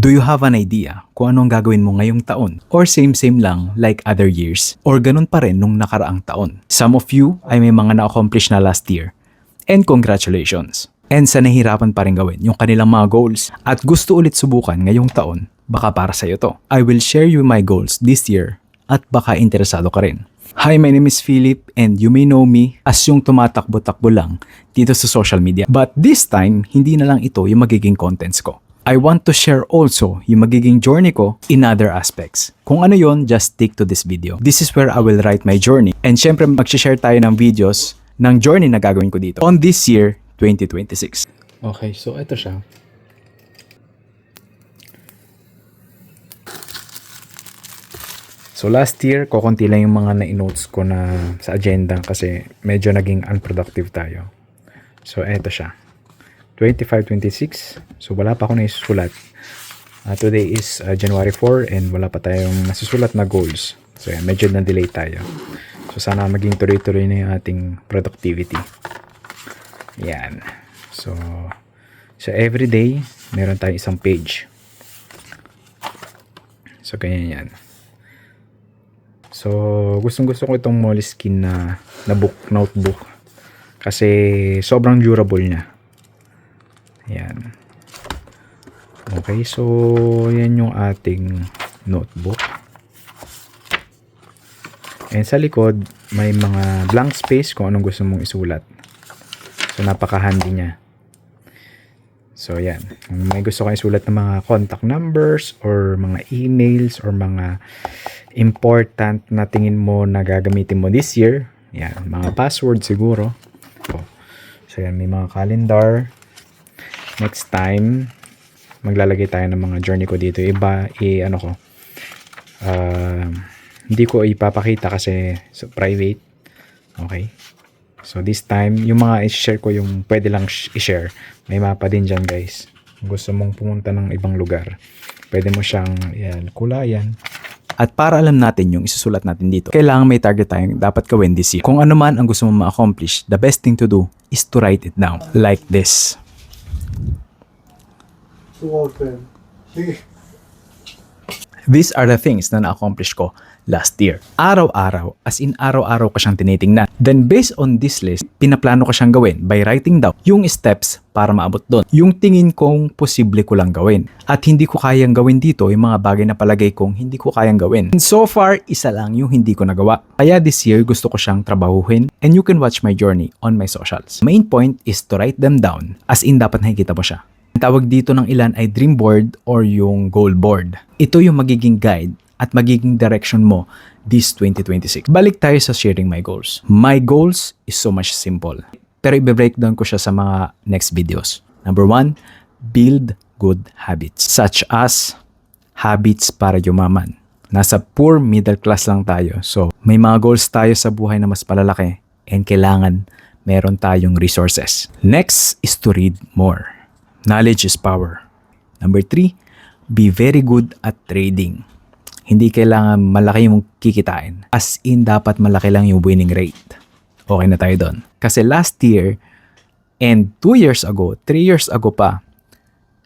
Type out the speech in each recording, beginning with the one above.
Do you have an idea kung anong gagawin mo ngayong taon? Or same lang like other years? Or ganun pa rin nung nakaraang taon? Some of you ay may mga na-accomplish na last year. And congratulations! And sa nahihirapan pa rin gawin yung kanilang mga goals at gusto ulit subukan ngayong taon, baka para sa'yo to. I will share you my goals this year at baka interesado ka rin. Hi, my name is Philip and you may know me as yung tumatakbo-takbo lang dito sa social media. But this time, hindi na lang ito yung magiging contents ko. I want to share also yung magiging journey ko in other aspects. Kung ano yon, just stick to this video. This is where I will write my journey. And syempre, mag-share tayo ng videos ng journey na gagawin ko dito on this year, 2026. Okay, so ito siya. So last year, kukunti lang yung mga na-notes ko na sa agenda kasi medyo naging unproductive tayo. So ito siya. 25-26. So wala pa ako naisusulat. Today is January 4 and wala pa tayong nasusulat na goals. So yan, medyo na-delay tayo. So sana maging tuloy-tuloy na yung ating productivity. Yan. So every day, meron tayong isang page. So ganyan yan. So gustong-gusto ko itong Moleskine na notebook. Kasi sobrang durable niya. Yan. Okay, so yan yung ating notebook. And sa likod, may mga blank space kung anong gusto mong isulat. So napaka-handy niya. So yan. Kung may gusto kang isulat ng mga contact numbers or mga emails or mga important na tingin mo na gagamitin mo this year. Yan. Mga password siguro. So yan, may mga calendar. Next time, maglalagay tayo ng mga journey ko dito. Hindi ko ipapakita kasi private. Okay. So this time, yung mga i-share ko yung pwede lang i-share. May mapa din dyan guys. Kung gusto mong pumunta ng ibang lugar, pwede mo siyang kulayan. At para alam natin yung isusulat natin dito, kailangan may target tayong dapat gawin this year. Kung ano man ang gusto mong ma-accomplish, the best thing to do is to write it down. Like this. These are the things na na-accomplish ko last year. Araw-araw, as in araw-araw ko siyang tinitingnan. Then based on this list, pinaplano ko siyang gawin by writing down yung steps para maabot doon. Yung tingin kong posible ko lang gawin. At hindi ko kayang gawin dito yung mga bagay na palagay kong hindi ko kayang gawin. And so far, isa lang yung hindi ko nagawa. Kaya this year, gusto ko siyang trabahuhin and you can watch my journey on my socials. Main point is to write them down as in dapat nakikita mo siya. Ang tawag dito ng ilan ay dream board or yung goal board. Ito yung magiging guide at magiging direction mo this 2026. Balik tayo sa sharing my goals. My goals is so much simple. Pero i-breakdown ko siya sa mga next videos. Number 1, build good habits. Such as habits para yumaman. Nasa poor middle class lang tayo. So may mga goals tayo sa buhay na mas palalaki and kailangan meron tayong resources. Next is to read more. Knowledge is power. Number 3, be very good at trading. Hindi kailangan malaki yung kikitain. As in, dapat malaki lang yung winning rate. Okay na tayo doon. Kasi last year, and 2 years ago, 3 years ago pa,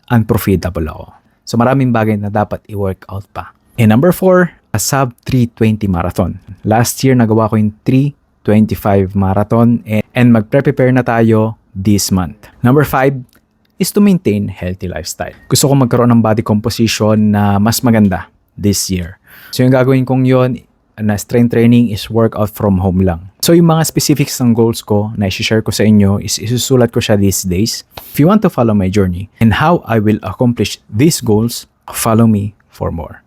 unprofitable ako. So maraming bagay na dapat i-work out pa. And number 4, a sub 320 marathon. Last year, nagawa ko yung 325 marathon and mag-prepare na tayo this month. Number 5, is to maintain healthy lifestyle. Gusto ko magkaroon ng body composition na mas maganda this year. So yung gagawin kong yon na strength training is workout from home lang. So yung mga specifics ng goals ko na i-share ko sa inyo is isusulat ko siya these days. If you want to follow my journey and how I will accomplish these goals, follow me for more.